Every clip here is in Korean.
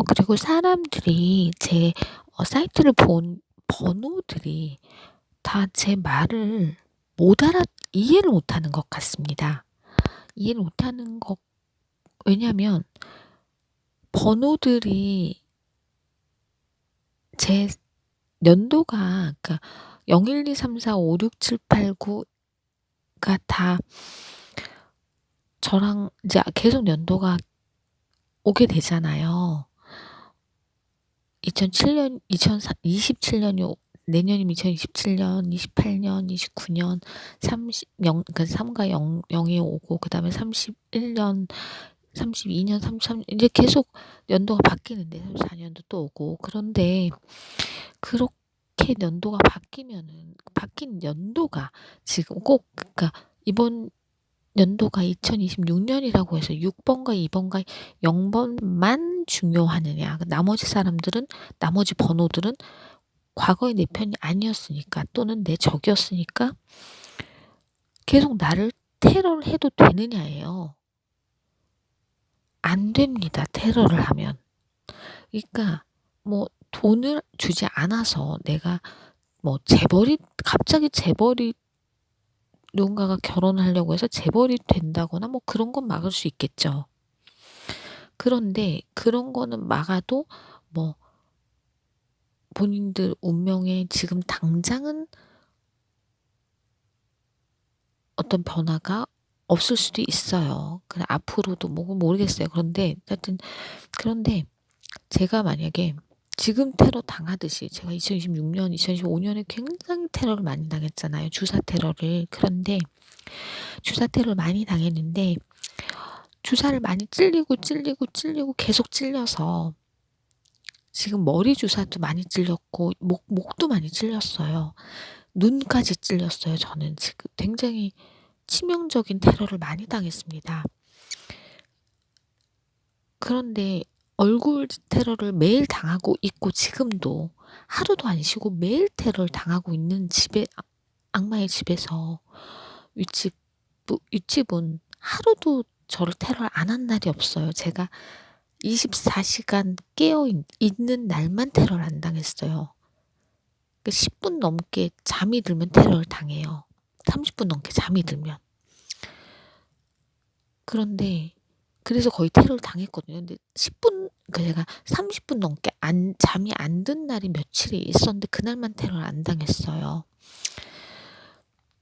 그리고 사람들이 제 사이트를 본 번호들이 다 제 말을 못 알아 이해를 못하는 것 같습니다. 이해를 못하는 것 왜냐면 번호들이 제 연도가 그러니까 0 1 2 3 4 5 6 7 8 9가 다 저랑 이제 계속 연도가 오게 되잖아요. 2007년 2027 년이 내년이면 2027 년, 28 년, 29 년, 30 0 그러니까 3과 0 0이 오고 그다음에 31 년, 32 년, 33 이제 계속 연도가 바뀌는데 34 년도 또 오고 그런데 그렇게 연도가 바뀌면은 바뀐 연도가 지금 꼭 그러니까 이번 연도가 2026 년이라고 해서 6 번과 2 번과 0 번만 중요하느냐. 나머지 사람들은 나머지 번호들은 과거의 내 편이 아니었으니까 또는 내 적이었으니까 계속 나를 테러를 해도 되느냐예요. 안 됩니다, 테러를 하면. 그러니까 뭐 돈을 주지 않아서 내가 뭐 재벌이 갑자기 재벌이 누군가가 결혼을 하려고 해서 재벌이 된다거나 뭐 그런 건 막을 수 있겠죠. 그런데 그런 거는 막아도 뭐 본인들 운명에 지금 당장은 어떤 변화가 없을 수도 있어요. 그냥 앞으로도 뭐 모르겠어요. 그런데 하여튼 그런데 제가 만약에 지금 테러 당하듯이 제가 2026 년, 2025 년에 굉장히 테러를 많이 당했잖아요. 주사 테러를. 그런데 주사 테러를 많이 당했는데 주사를 많이 찔리고 계속 찔려서 지금 머리 주사도 많이 찔렸고 목도 많이 찔렸어요. 눈까지 찔렸어요. 저는 지금 굉장히 치명적인 테러를 많이 당했습니다. 그런데 얼굴 테러를 매일 당하고 있고 지금도 하루도 안 쉬고 매일 테러를 당하고 있는 집에 악마의 집에서 윗집 윗집은 하루도 저를 테러를 안 한 날이 없어요. 제가 24시간 깨어 있는 날만 테러를 안 당했어요. 10분 넘게 잠이 들면 테러를 당해요. 30분 넘게 잠이 들면. 그런데 그래서 거의 테러를 당했거든요. 근데 10분 그러니까 제가 30분 넘게 잠이 안 든 날이 며칠이 있었는데 그날만 테러를 안 당했어요.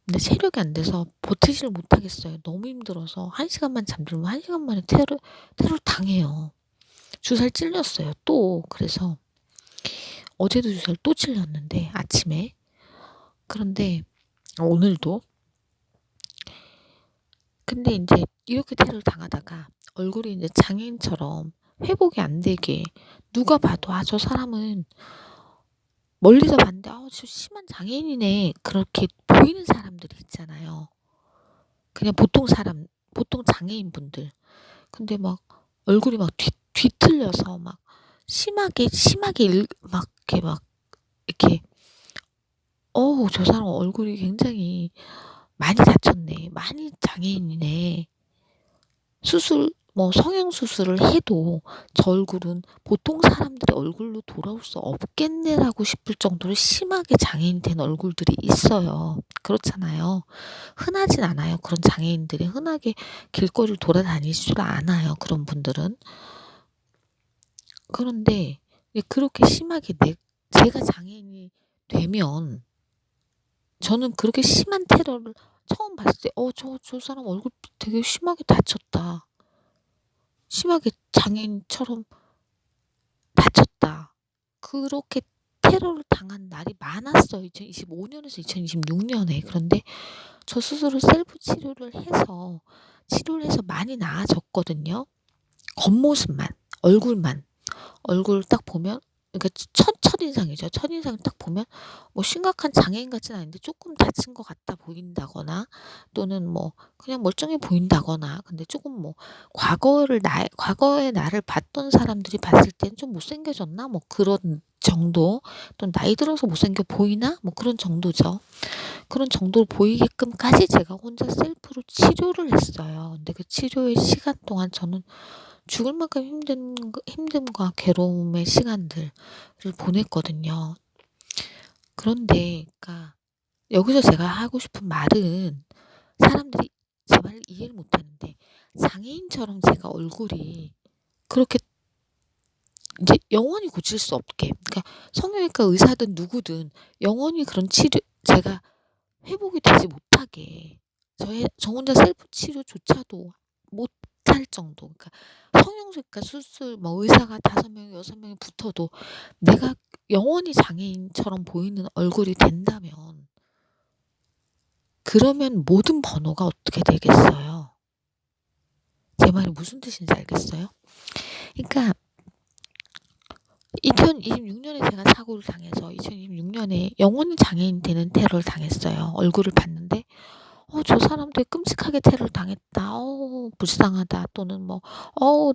근데 체력이 안 돼서 버티지를 못하겠어요. 너무 힘들어서 1 시간만 잠들면 1 시간 만에 테러를 당해요. 주사를 찔렸어요 또. 그래서 어제도 주사를 또 찔렸는데 아침에. 그런데 오늘도. 근데 인제 이렇게 테러를 당하다가 얼굴이 인제 장애인처럼 회복이 안 되게 누가 봐도 '아 저 사람은' 멀리서 봤는데 '아 저 심한 장애인이네.' 그렇게 보이는 사람들이 있잖아요. 그냥 보통 사람 보통 장애인분들. 근데 막 얼굴이 막 뒤틀려서 막 심하게 막 이렇게 이렇게 '어우 저 사람 얼굴이 굉장히 많이 다쳤네. 많이 장애인이네.' 성형 수술을 해도 '저 얼굴은 보통 사람들의 얼굴로 돌아올 수 없겠네.'라고 싶을 정도로 심하게 장애인이 된 얼굴들이 있어요. 그렇잖아요. 흔하진 않아요. 그런 장애인들이 흔하게 길거리를 돌아다니지도 않아요, 그런 분들은. 그런데 그렇게 심하게 제가 장애인이 되면 저는 그렇게 심한 테러를 처음 봤을 때 '저 사람 얼굴 되게 심하게 다쳤다. 심하게 장애인처럼 다쳤다.' 그렇게 테러를 당한 날이 많았어요. 2025 년에서 2026 년에. 그런데 저 스스로 셀프 치료를 해서 많이 나아졌거든요. 겉모습만, 얼굴만. 얼굴 딱 보면 그러니까 첫인상이죠. 첫인상을 딱 보면 뭐 심각한 장애인 같지는 않은데 쪼끔 다친 것 같아 보인다거나 또는 뭐 그냥 멀쩡해 보인다거나 근데 쪼금 뭐 과거의 나를 봤던 사람들이 봤을 때는 '좀 못생겨졌나?' 뭐 그런 정도. 또 '나이 들어서 못생겨 보이나?' 뭐 그런 정도죠. 그런 정도로 보이게끔까지 제가 혼자 셀프로 치료를 했어요. 근데 그 치료의 시간 동안 저는 죽을 만큼 힘듦과 괴로움의 시간들을 보냈거든요. 그런데 그러니까 여기서 제가 하고 싶은 말은 사람들이 제 말을 이해를 못 하는데 장애인처럼 제가 얼굴이 그렇게 이제 영원히 고칠 수 없게, 그러니까 성형외과 의사든 누구든 영원히 그런 치료 제가 회복이 되지 못하게 저 혼자 셀프 치료조차도 못할 정도, 그러니까 성형외과 수술 뭐 의사가 5명 6명이 붙어도 내가 영원히 장애인처럼 보이는 얼굴이 된다면 그러면 모든 번호가 어떻게 되겠어요? 제 말이 무슨 뜻인지 알겠어요? 그러니까 2026년에 제가 사고를 당해서 2026년에 영원히 장애인 되는 테러를 당했어요. 얼굴을 봤는데 저 사람 되게 끔찍하게 테러를 당했다. 불쌍하다. 또는 뭐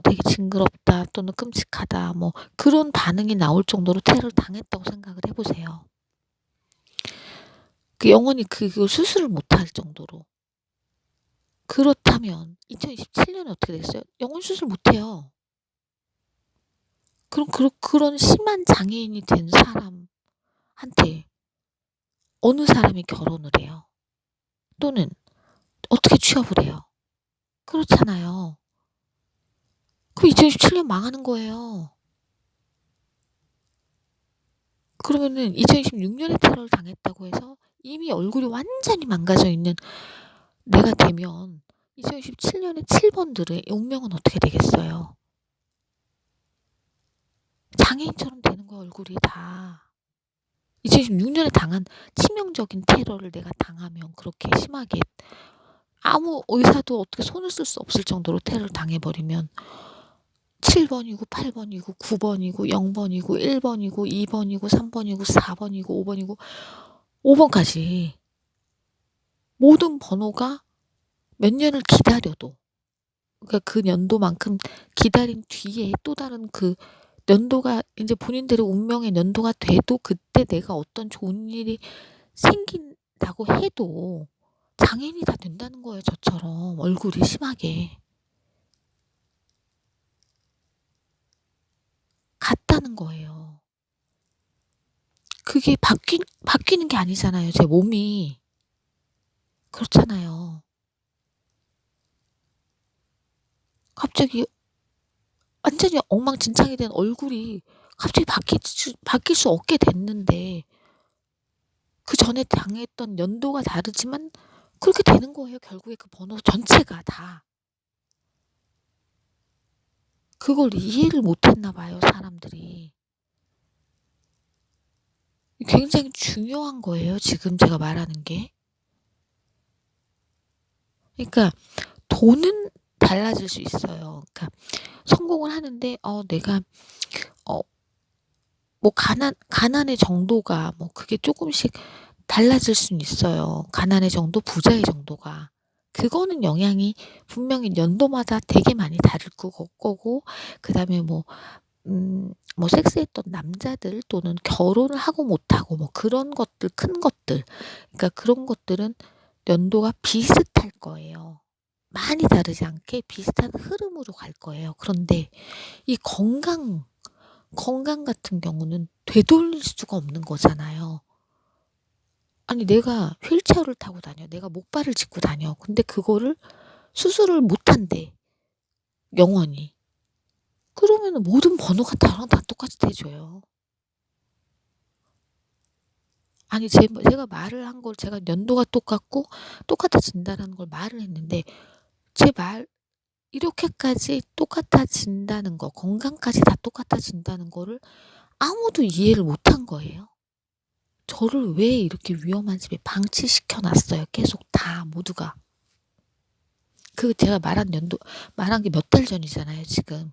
되게 징그럽다. 또는 끔찍하다. 뭐 그런 반응이 나올 정도로 테러를 당했다고 생각을 해 보세요. 그 영원히 그걸 수술을 못할 정도로. 그렇다면 2027년에 어떻게 되겠어요? 영원히 수술 못 해요. 그럼 그런 심한 장애인이 된 사람한테 어느 사람이 결혼을 해요? 또는 어떻게 취업을 해요? 그렇잖아요. 그럼 2027년 망하는 거예요. 그러면은 2026년에 테러를 당했다고 해서 이미 얼굴이 완전히 망가져 있는 내가 되면 2027년에 7번들의 운명은 어떻게 되겠어요? 장애인처럼 되는 거야, 얼굴이 다. 2026년에 당한 치명적인 테러를 내가 당하면 그렇게 심하게 아무 의사도 어떻게 손을 쓸 수 없을 정도로 테러를 당해버리면 7번이고 8번이고 9번이고 0번이고 1번이고 2번이고 3번이고 4번이고 5번이고 5번까지 모든 번호가 몇 년을 기다려도, 그러니까 그 연도만큼 기다린 뒤에 또 다른 그 연도가 이제 본인들의 운명의 연도가 돼도 그때 내가 어떤 좋은 일이 생긴다고 해도 장애인이 다 된다는 거예요. 저처럼 얼굴이 심하게 같다는 거예요. 그게 바뀌는 게 아니잖아요. 제 몸이. 그렇잖아요. 갑자기 완전히 엉망진창이 된 얼굴이 갑자기 바뀔 수 없게 됐는데 그 전에 당했던 연도가 다르지만 그렇게 되는 거예요. 결국에 그 번호 전체가 다. 그걸 이해를 못했나 봐요, 사람들이. 굉장히 중요한 거예요, 지금 제가 말하는 게. 그러니까 돈은 달라질 수 있어요. 그러니까 성공을 하는데 내가 어 뭐 가난의 정도가 뭐 그게 조금씩 달라질 수는 있어요. 가난의 정도, 부자의 정도가. 그거는 영향이 분명히 연도마다 되게 많이 다를 거고, 그다음에 뭐 섹스했던 남자들 또는 결혼을 하고 못하고 뭐 그런 것들, 큰 것들. 그러니까 그런 것들은 연도가 비슷할 거예요. 많이 다르지 않게 비슷한 흐름으로 갈 거예요. 그런데 이 건강 같은 경우는 되돌릴 수가 없는 거잖아요. 아니 내가 휠체어를 타고 다녀. 내가 목발을 짚고 다녀. 근데 그거를 수술을 못 한대. 영원히. 그러면은 모든 번호가 나랑 다 똑같이 돼 줘요. 아니 제가 말을 한 걸 제가 연도가 똑같고 똑같아진다라는 걸 말을 했는데 제 말 이렇게까지 똑같아진다는 거, 건강까지 다 똑같아진다는 거를 아무도 이해를 못한 거예요. 저를 왜 이렇게 위험한 집에 방치시켜 놨어요. 계속 다 모두가. 그 제가 말한 게 몇 달 전이잖아요, 지금.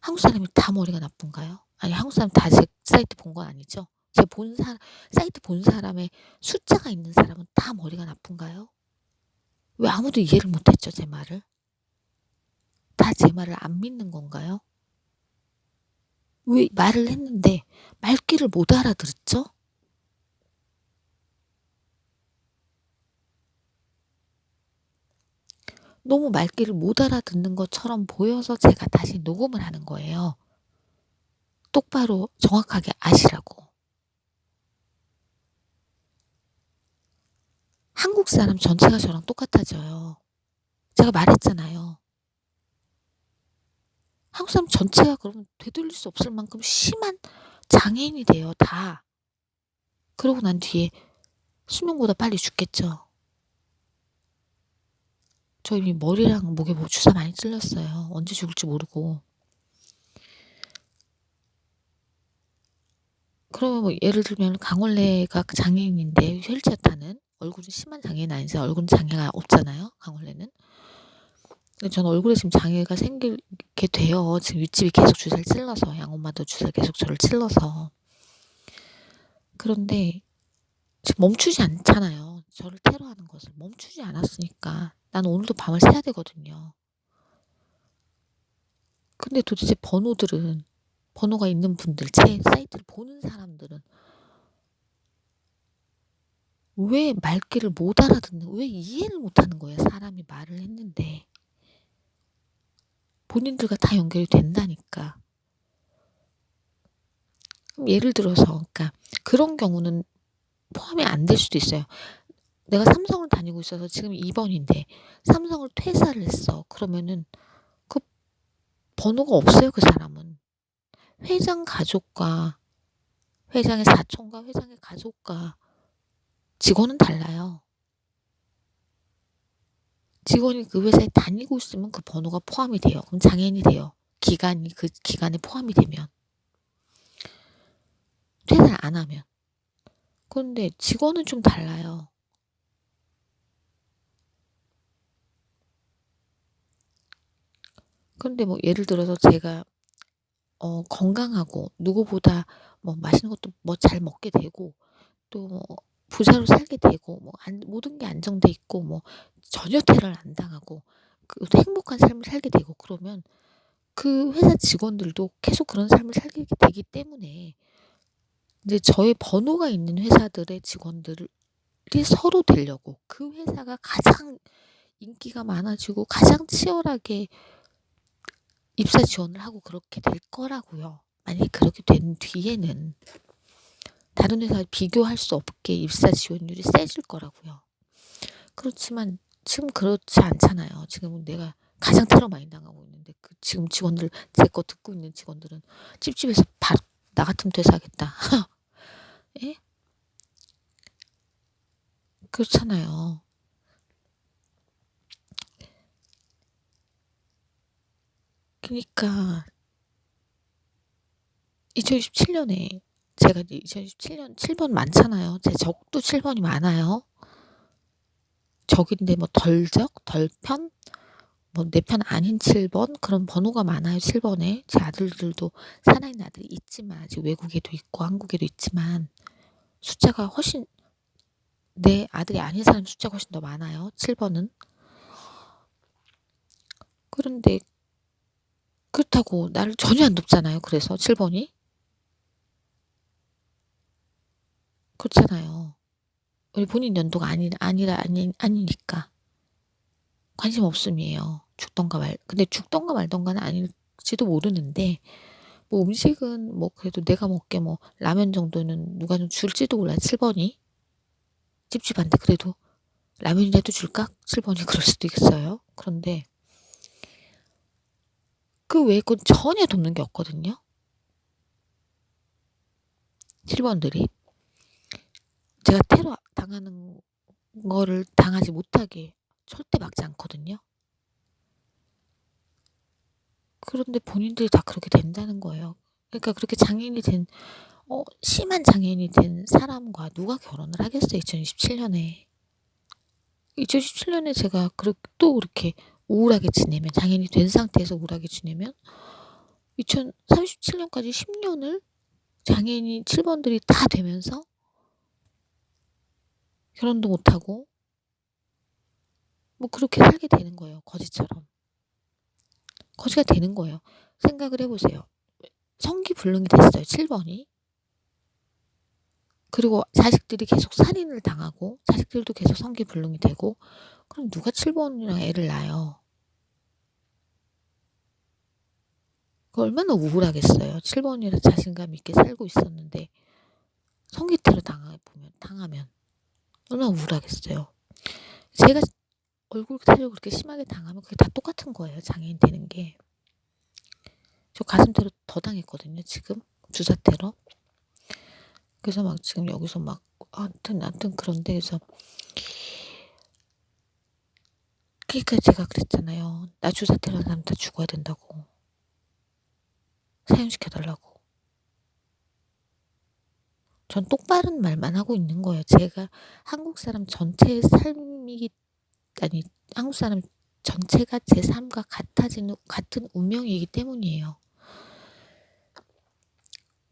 한국 사람이 다 머리가 나쁜가요? 아니, 한국 사람 다 제 사이트 본 건 아니죠? 사이트 본 사람의 숫자가 있는 사람은 다 머리가 나쁜가요? 왜 아무도 이해를 못했죠, 제 말을? 다 제 말을 안 믿는 건가요? 왜 말을 했는데 말귀를 못 알아들었죠? 너무 말귀를 못 알아듣는 것처럼 보여서 제가 다시 녹음을 하는 거예요. 똑바로 정확하게 아시라고. 한국 사람 전체가 저랑 똑같아져요. 제가 말했잖아요. 한국 사람 전체가 그러면 되돌릴 수 없을 만큼 심한 장애인이 돼요, 다. 그러고 난 뒤에 수명보다 빨리 죽겠죠. 저 이미 머리랑 목에 뭐 주사 많이 찔렸어요. 언제 죽을지 모르고. 그러면 뭐 예를 들면 강원래가 장애인인데 휠체어 타는, 얼굴은 심한 장애는 아니지, 얼굴은 장애가 없잖아요, 강원래는. 근데 저는 얼굴에 지금 장애가 생기게 돼요. 지금 윗집이 계속 주사를 찔러서, 양엄마도 주사를 계속 저를 찔러서. 그런데 지금 멈추지 않잖아요. 저를 테러하는 것을 멈추지 않았으니까 나는 오늘도 밤을 새야 되거든요. 근데 도대체 번호가 있는 분들, 제 사이트를 보는 사람들은 왜 말귀를 못 알아듣는, 왜 이해를 못하는 거예요, 사람이 말을 했는데. 본인들과 다 연결이 된다니까. 그럼 예를 들어서, 그러니까 그런 경우는 포함이 안 될 수도 있어요. 내가 삼성을 다니고 있어서 지금 2번인데 삼성을 퇴사를 했어. 그러면은 그 번호가 없어요, 그 사람은. 회장 가족과, 회장의 사촌과 회장의 가족과 직원은 달라요. 직원이 그 회사에 다니고 있으면 그 번호가 포함이 돼요. 그럼 장애인이 돼요. 그 기간에 포함이 되면. 퇴사를 안 하면. 그런데 직원은 좀 달라요. 그런데 뭐 예를 들어서 제가 건강하고 누구보다 뭐 맛있는 것도 뭐 잘 먹게 되고 또 뭐 부자로 살게 되고 뭐 모든 게 안정돼 있고 뭐 전혀 테러를 안 당하고 그 행복한 삶을 살게 되고, 그러면 그 회사 직원들도 계속 그런 삶을 살게 되기 때문에 이제 저의 번호가 있는 회사들의 직원들이 서로 되려고, 그 회사가 가장 인기가 많아지고 가장 치열하게 입사 지원을 하고 그렇게 될 거라고요. 만약에 그렇게 된 뒤에는 다른 회사와 비교할 수 없게 입사 지원율이 세질 거라고요. 그렇지만 지금 그렇지 않잖아요. 지금은 내가 가장 테러 많이 당하고 있는데 그 지금 직원들, 제 거 듣고 있는 직원들은 찝찝해서 바로 나 같으면 퇴사하겠다. 예? 그렇잖아요. 그러니까 2027년에 제가 이제 2017년 7번 많잖아요. 제 적도 7번이 많아요. 적인데 뭐 덜적, 덜편, 뭐 내 편 아닌 7번, 그런 번호가 많아요. 7번에 제 아들들도, 사나인 아들이 있지만 아직 외국에도 있고 한국에도 있지만 숫자가 훨씬, 내 아들이 아닌 사람 숫자가 훨씬 더 많아요, 7번은. 그런데 그렇다고 나를 전혀 안 돕잖아요. 그래서 7번이 그렇잖아요. 우리 본인 연도가 아니니까 관심 없음이에요. 죽던가 근데 죽던가 말던가는 아닐지도 모르는데, 뭐 음식은 뭐 그래도 내가 먹게 뭐 라면 정도는 누가 좀 줄지도 몰라요, 7번이. 찝찝한데 그래도 라면이라도 줄까? 7번이 그럴 수도 있어요. 그런데 그 외의 건 전혀 돕는 게 없거든요, 7번들이. 제가 테러 당하는 거를 당하지 못하게 절대 막지 않거든요. 그런데 본인들이 다 그렇게 된다는 거예요. 그러니까 그렇게 심한 장애인이 된 사람과 누가 결혼을 하겠어요, 2027년에. 2017년에 제가 또 그렇게 우울하게 지내면, 장애인이 된 상태에서 우울하게 지내면 2037년까지 10년을 장애인이 7번들이 다 되면서 결혼도 못하고 뭐 그렇게 살게 되는 거예요. 거지처럼. 거지가 되는 거예요. 생각을 해보세요. 성기불능이 됐어요, 7번이. 그리고 자식들이 계속 살인을 당하고 자식들도 계속 성기불능이 되고, 그럼 누가 7번이랑 애를 낳아요? 그 얼마나 우울하겠어요. 7번이라 자신감 있게 살고 있었는데 성기태로 당하면 얼마나 우울하겠어요. 제가 얼굴 테러 그렇게 심하게 당하면 그게 다 똑같은 거예요. 장애인 되는 게. 저 가슴 테러 더 당했거든요. 지금 주사 테러. 그래서 막 지금 여기서 막 아무튼 그런데 그래서 그러니까 제가 그랬잖아요. 나 주사 테러 한 사람 다 죽어야 된다고. 사형시켜 달라고. 전 똑바른 말만 하고 있는 거예요. 제가 한국 사람 전체의 삶이 아니 한국 사람 전체가 제 삶과 같은 운명이기 때문이에요.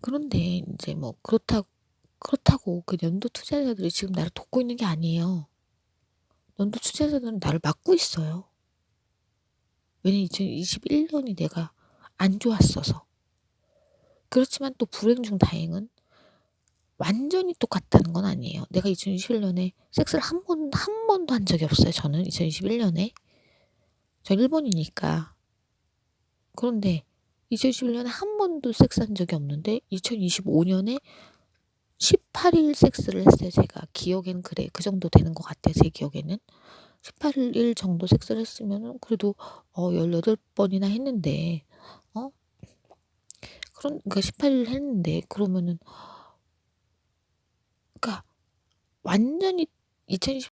그런데 이제 뭐 그렇다고 그 연도 투자자들이 지금 나를 돕고 있는 게 아니에요. 연도 투자자들은 나를 막고 있어요. 왜냐면 2021년이 내가 안 좋았어서. 그렇지만 또 불행 중 다행은 완전히 똑같다는 건 아니에요. 내가 2021년에 섹스를 한 번도 한 적이 없어요. 저는 2021년에. 저 일본이니까. 그런데 2021년에 한 번도 섹스한 적이 없는데 2025년에 18일 섹스를 했어요. 제가 기억에는 그래 그 정도 되는 것 같아요. 제 기억에는 18일 정도 섹스를 했으면은 그래도 18번이나 했는데 그러니까 18일 했는데 그러면은 그러니까 완전히 2020